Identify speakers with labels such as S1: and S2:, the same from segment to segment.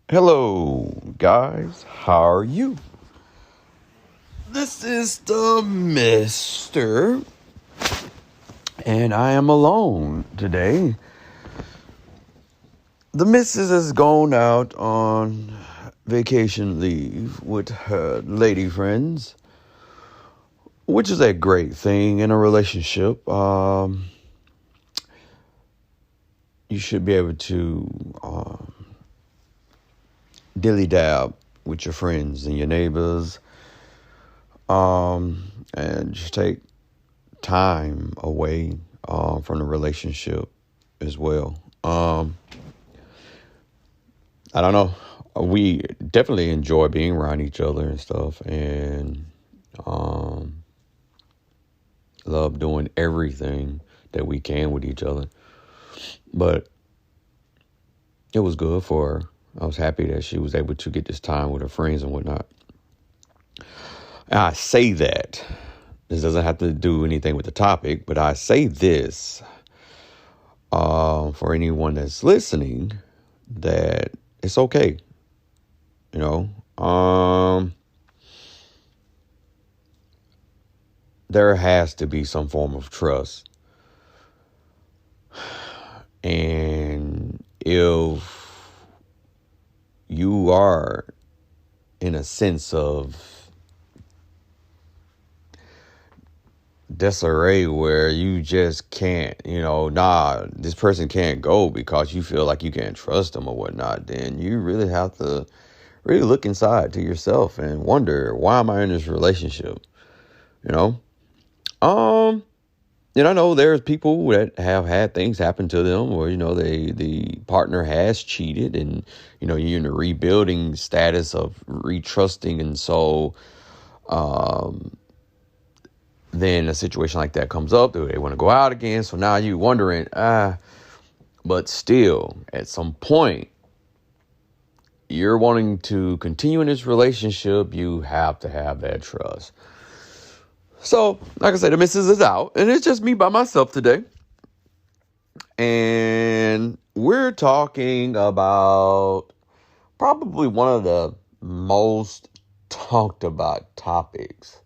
S1: Hello, guys. How are you? This is the Mister, and I am alone today. The Missus has gone out on vacation leave with her lady friends, which is a great thing in a relationship. You should be able to dilly dab with your friends and your neighbors, and just take time away from the relationship as well. I don't know. We definitely enjoy being around each other and stuff, and love doing everything that we can with each other. But it was good for her. I was happy that she was able to get this time with her friends and whatnot. And I say that. This doesn't have to do anything with the topic, but I say this for anyone that's listening, that it's okay. You know, there has to be some form of trust. And if you are in a sense of disarray where you just can't, this person can't go because you feel like you can't trust them or whatnot, then you really have to really look inside to yourself and wonder, why am I in this relationship? And I know there's people that have had things happen to them where, the partner has cheated, and, you're in a rebuilding status of retrusting. And so, then a situation like that comes up, do they want to go out again? So now you wondering, but still at some point you're wanting to continue in this relationship, you have to have that trust. So, like I said, the missus is out, and it's just me by myself today. And we're talking about probably one of the most talked about topics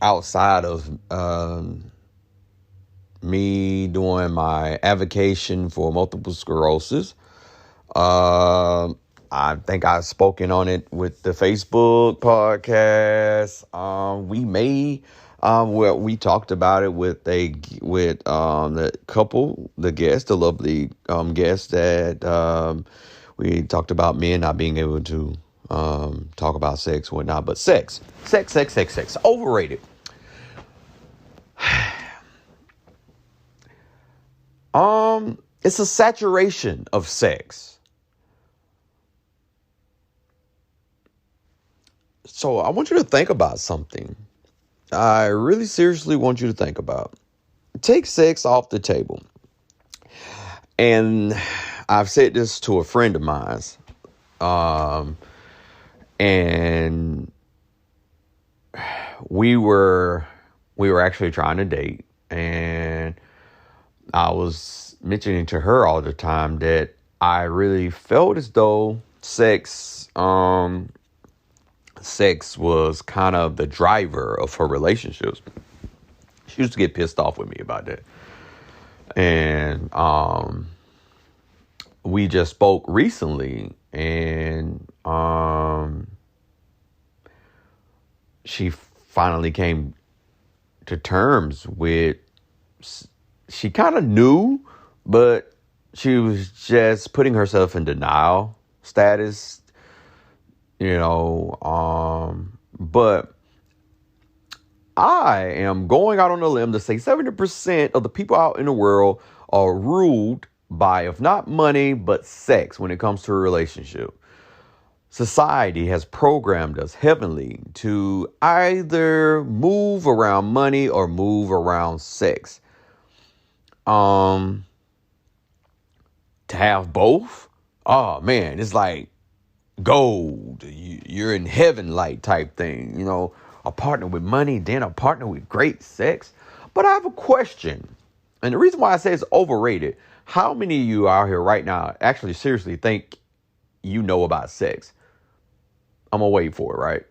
S1: outside of me doing my avocation for multiple sclerosis. I think I've spoken on it with the Facebook podcast. We talked about it with the couple, the lovely guest that we talked about men not being able to talk about sex and whatnot, but sex, overrated. It's a saturation of sex. So I want you to think about something. I really seriously want you to think about. Take sex off the table. And I've said this to a friend of mine. And we were actually trying to date, and I was mentioning to her all the time that I really felt as though sex was kind of the driver of her relationships. She used to get pissed off with me about that. And we just spoke recently, and she finally came to terms with, she kind of knew, but she was just putting herself in denial status, but I am going out on a limb to say 70% of the people out in the world are ruled by, if not money, but sex when it comes to a relationship. Society has programmed us heavily to either move around money or move around sex. To have both, oh man, it's like gold. You're in heaven like type thing. A partner with money, then a partner with great sex. But I have a question. And the reason why I say it's overrated, how many of you out here right now actually seriously think you know about sex? I'm going to wait for it, right?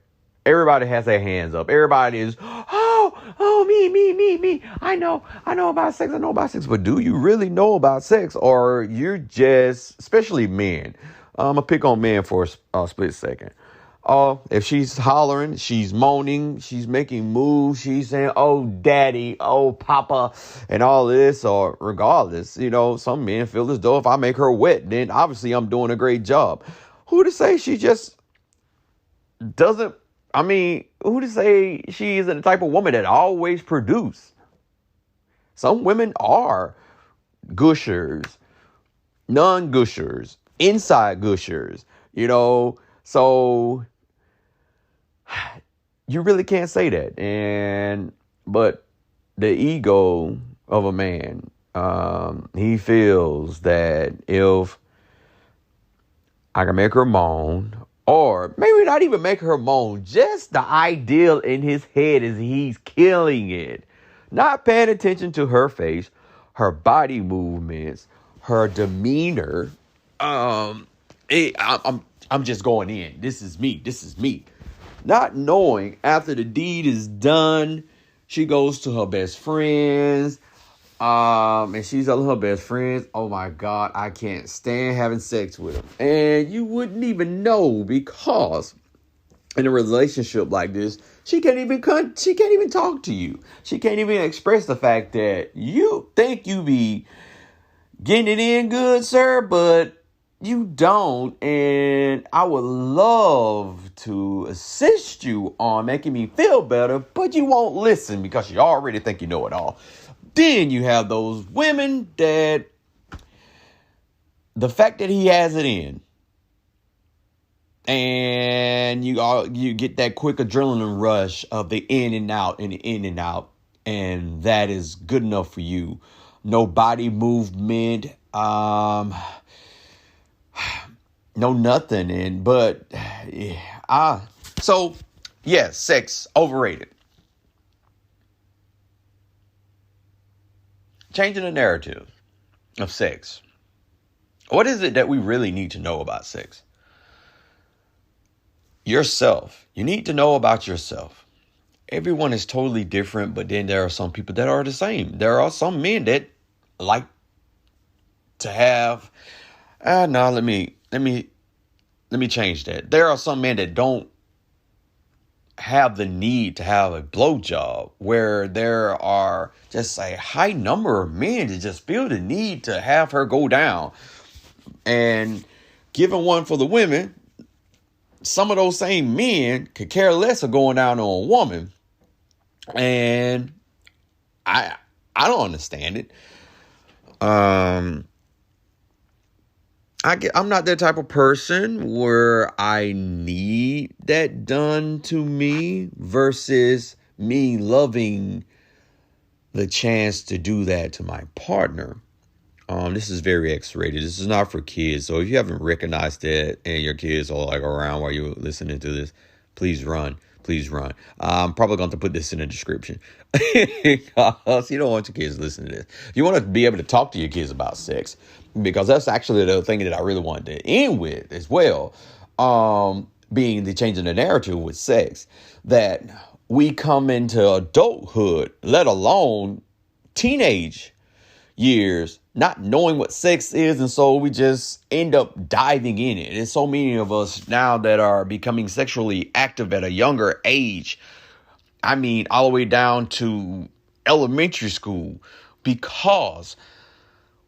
S1: Everybody has their hands up. Everybody is, me. I know about sex. I know about sex. But do you really know about sex? Or you're just, especially men. I'm going to pick on men for a split second. If she's hollering, she's moaning, she's making moves, she's saying, oh, daddy, oh, papa, and all this, or regardless, some men feel as though if I make her wet, then obviously I'm doing a great job. Who to say she just doesn't, who to say she isn't the type of woman that always produce? Some women are gushers, non-gushers, inside gushers, so you really can't say that. But the ego of a man, he feels that if I can make her moan, or maybe not even make her moan, just the ideal in his head is he's killing it. Not paying attention to her face, her body movements, her demeanor. I'm just going in. This is me. Not knowing after the deed is done, she goes to her best friends. And she's telling her best friends, oh my God, I can't stand having sex with him. And you wouldn't even know, because in a relationship like this, she can't even talk to you. She can't even express the fact that you think you be getting it in good, sir, but you don't. And I would love to assist you on making me feel better, but you won't listen because you already think you know it all. Then you have those women that the fact that he has it in, and you get that quick adrenaline rush of the in and out and the in and out, and that is good enough for you. No body movement, no nothing. So yes, sex overrated. Changing the narrative of sex. What is it that we really need to know about sex? Yourself. You need to know about yourself. Everyone is totally different, but then there are some people that are the same. There are some men that like to have, let me change that. There are some men that don't have the need to have a blowjob, where there are just a high number of men that just feel the need to have her go down. And given one for the women, some of those same men could care less of going down on a woman. And I don't understand it. I'm not that type of person where I need that done to me, versus me loving the chance to do that to my partner. This is very X-rated. This is not for kids. So if you haven't recognized that and your kids are like around while you're listening to this, please run. I'm probably going to put this in the description because you don't want your kids to listen to this. You want to be able to talk to your kids about sex, because that's actually the thing that I really wanted to end with as well. Being the changing the narrative with sex, that we come into adulthood, let alone teenage years, not knowing what sex is, and so we just end up diving in it. There's so many of us now that are becoming sexually active at a younger age. All the way down to elementary school, because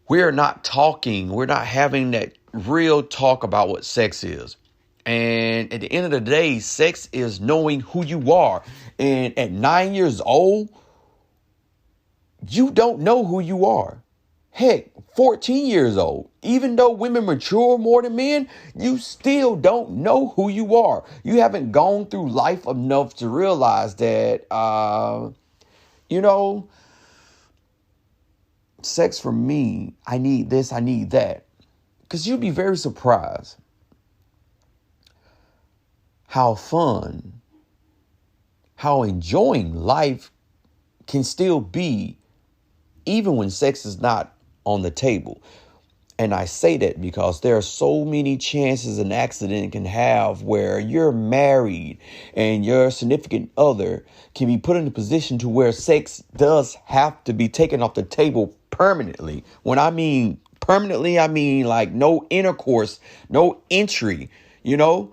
S1: we're not having that real talk about what sex is. And at the end of the day, sex is knowing who you are. And at 9 years old, you don't know who you are. Heck, 14 years old, even though women mature more than men, you still don't know who you are. You haven't gone through life enough to realize that, sex for me, I need this, I need that. Because you'd be very surprised how fun, how enjoying life can still be even when sex is not on the table. And I say that because there are so many chances an accident can have where you're married and your significant other can be put in a position to where sex does have to be taken off the table permanently. When I mean permanently, I mean like no intercourse, no entry, you know,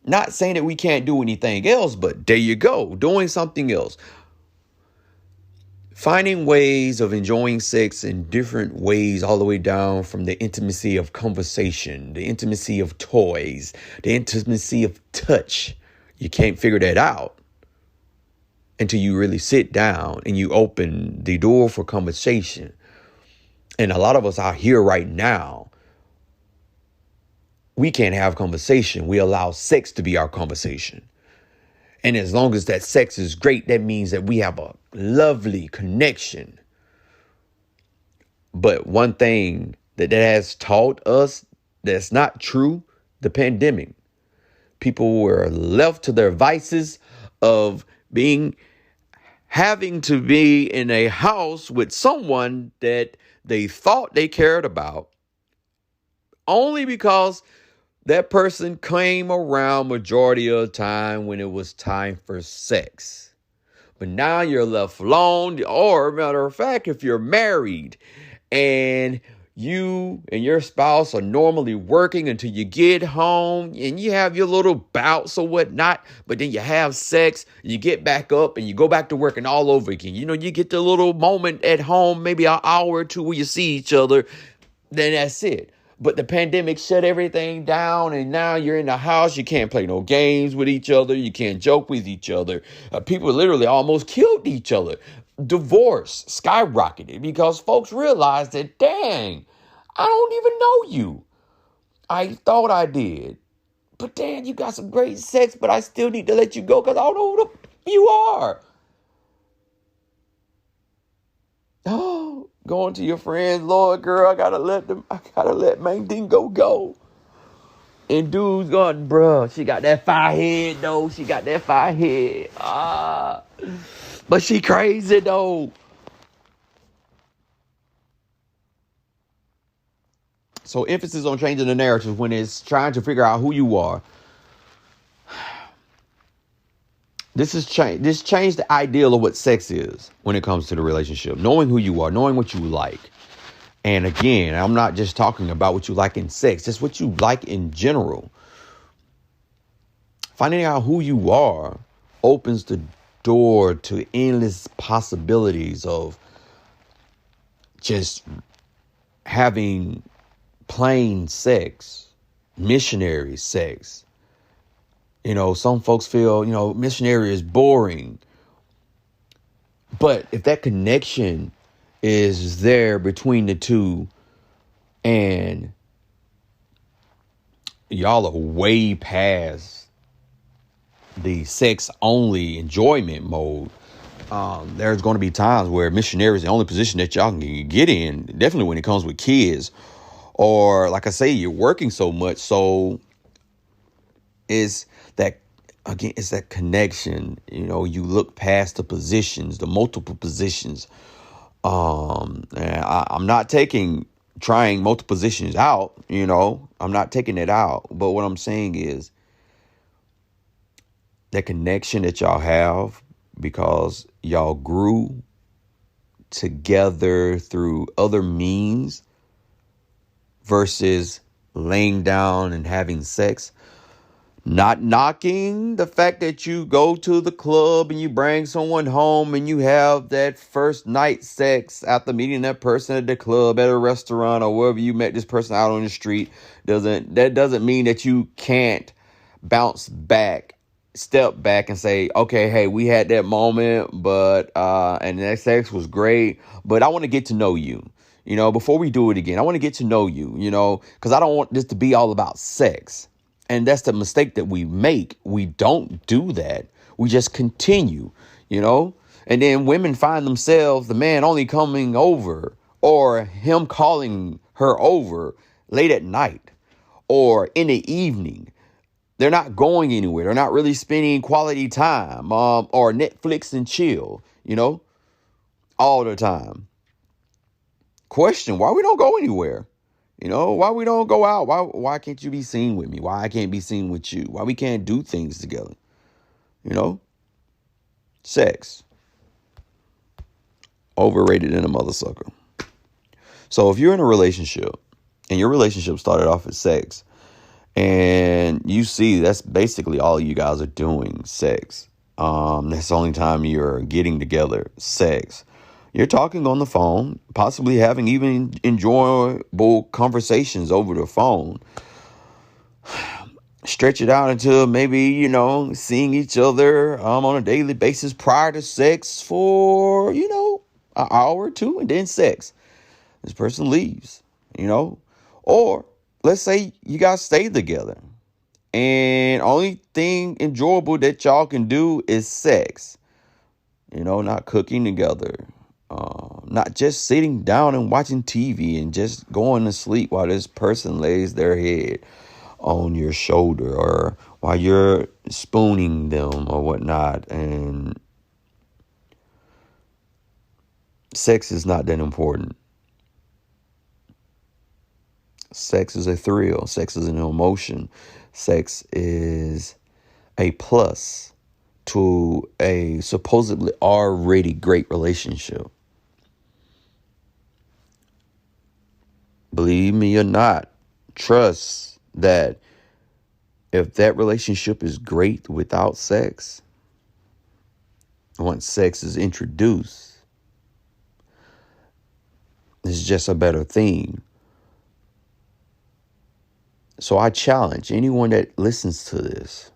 S1: not saying that we can't do anything else, but there you go, doing something else. Finding ways of enjoying sex in different ways, all the way down from the intimacy of conversation, the intimacy of toys, the intimacy of touch. You can't figure that out until you really sit down and you open the door for conversation. And a lot of us out here right now, we can't have conversation. We allow sex to be our conversation. And as long as that sex is great, that means that we have a lovely connection. But one thing that has taught us that's not true, the pandemic. People were left to their vices of having to be in a house with someone that they thought they cared about, only because that person came around majority of the time when it was time for sex. But now you're left alone. Or matter of fact, if you're married and you and your spouse are normally working until you get home and you have your little bouts or whatnot, but then you have sex, you get back up and you go back to working all over again. You know, you get the little moment at home, maybe an hour or two where you see each other, then that's it. But the pandemic shut everything down, and now you're in the house. You can't play no games with each other. You can't joke with each other. People literally almost killed each other. Divorce skyrocketed because folks realized that, dang, I don't even know you. I thought I did. But dang, you got some great sex, but I still need to let you go because I don't know who you are. Oh, going to your friends, Lord, girl, I gotta let main thing go. And dude's going, bruh, she got that fire head though. She got that fire head. But she crazy though. So emphasis on changing the narrative when it's trying to figure out who you are. This changed the ideal of what sex is when it comes to the relationship. Knowing who you are, knowing what you like. And again, I'm not just talking about what you like in sex, just what you like in general. Finding out who you are opens the door to endless possibilities of just having plain sex, missionary sex. You know, some folks feel, missionary is boring. But if that connection is there between the two and y'all are way past the sex only enjoyment mode, there's going to be times where missionary is the only position that y'all can get in, definitely when it comes with kids. Or like I say, you're working so much. So it's that connection. You look past the positions, the multiple positions. And I'm not trying multiple positions out, I'm not taking it out. But what I'm saying is that connection that y'all have because y'all grew together through other means versus laying down and having sex. Not knocking the fact that you go to the club and you bring someone home and you have that first night sex after meeting that person at the club, at a restaurant, or wherever you met this person out on the street. That doesn't mean that you can't bounce back, step back and say, okay, hey, we had that moment, but and that sex was great, but I want to get to know you. Before we do it again, I want to get to know you, because I don't want this to be all about sex. And that's the mistake that we make. We don't do that. We just continue, and then women find themselves, the man only coming over or him calling her over late at night or in the evening. They're not going anywhere. They're not really spending quality time or Netflix and chill, all the time. question why we don't go anywhere. Why we don't go out? Why can't you be seen with me? Why I can't be seen with you? Why we can't do things together? Sex. Overrated in a mother sucker. So if you're in a relationship and your relationship started off as sex, and you see that's basically all you guys are doing, sex. That's the only time you're getting together, sex. You're talking on the phone, possibly having even enjoyable conversations over the phone. Stretch it out until maybe, seeing each other on a daily basis prior to sex for, an hour or two, and then sex. This person leaves, or let's say you guys stay together and only thing enjoyable that y'all can do is sex, not cooking together, not just sitting down and watching TV and just going to sleep while this person lays their head on your shoulder or while you're spooning them or whatnot. And sex is not that important. Sex is a thrill. Sex is an emotion. Sex is a plus to a supposedly already great relationship. Believe me or not, trust that if that relationship is great without sex, once sex is introduced, it's just a better thing. So I challenge anyone that listens to this.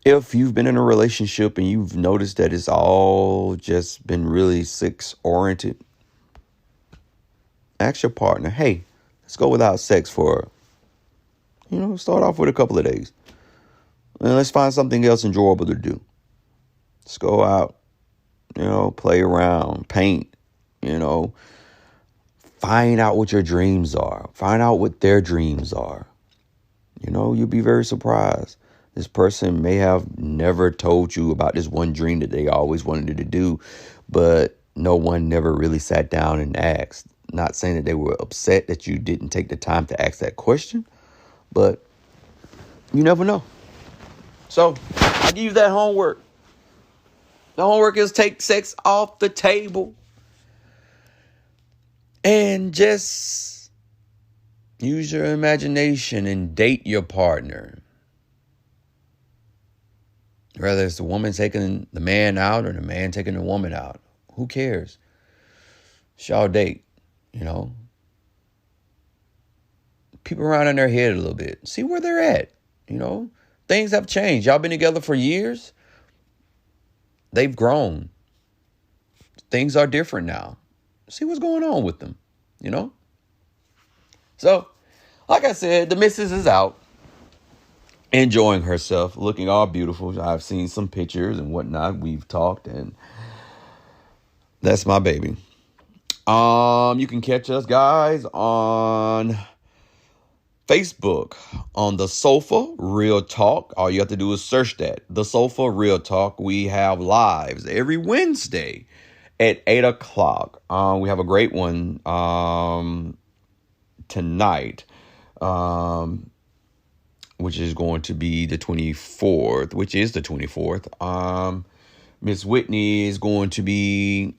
S1: If you've been in a relationship and you've noticed that it's all just been really sex-oriented, ask your partner, hey, let's go without sex for, start off with a couple of days. And let's find something else enjoyable to do. Let's go out, play around, paint, find out what your dreams are. Find out what their dreams are. You'll be very surprised. This person may have never told you about this one dream that they always wanted to do, but no one never really sat down and asked. Not saying that they were upset that you didn't take the time to ask that question, but you never know. So I give you that homework. The homework is take sex off the table and just use your imagination and date your partner. Whether it's the woman taking the man out or the man taking the woman out, who cares? It's y'all date. Peep around in their head a little bit. See where they're at. Things have changed. Y'all been together for years. They've grown. Things are different now. See what's going on with them, So, like I said, the missus is out, enjoying herself, looking all beautiful. I've seen some pictures and whatnot. We've talked, and that's my baby. You can catch us, guys, on Facebook, on The Sofa Real Talk. All you have to do is search that, The Sofa Real Talk. We have lives every Wednesday at 8 o'clock. We have a great one tonight, which is going to be the 24th, which is the 24th. Miss Whitney is going to be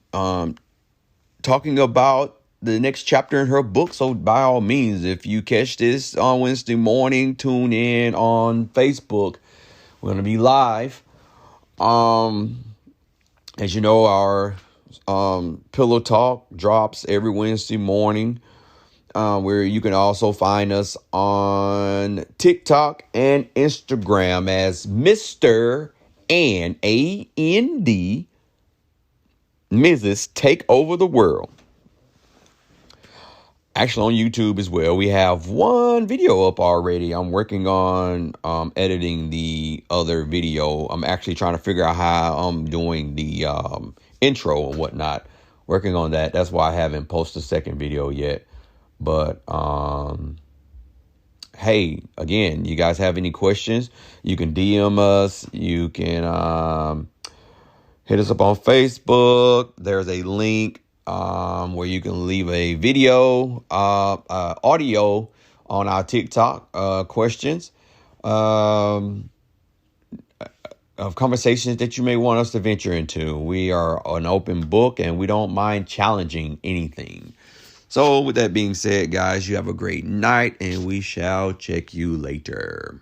S1: talking about the next chapter in her book. So by all means, if you catch this on Wednesday morning, tune in on Facebook. We're going to be live. As you know, our Pillow Talk drops every Wednesday morning, where you can also find us on TikTok and Instagram as Mr. and A-N-D Mrs. Take Over the World. Actually, on YouTube as well. We have one video up already. I'm working on editing the other video. I'm actually trying to figure out how I'm doing the intro and whatnot. Working on that. That's why I haven't posted a second video yet. But hey, again, you guys have any questions? You can DM us. You can hit us up on Facebook. There's a link where you can leave a video, audio on our TikTok, questions, of conversations that you may want us to venture into. We are an open book and we don't mind challenging anything. So with that being said, guys, you have a great night and we shall check you later.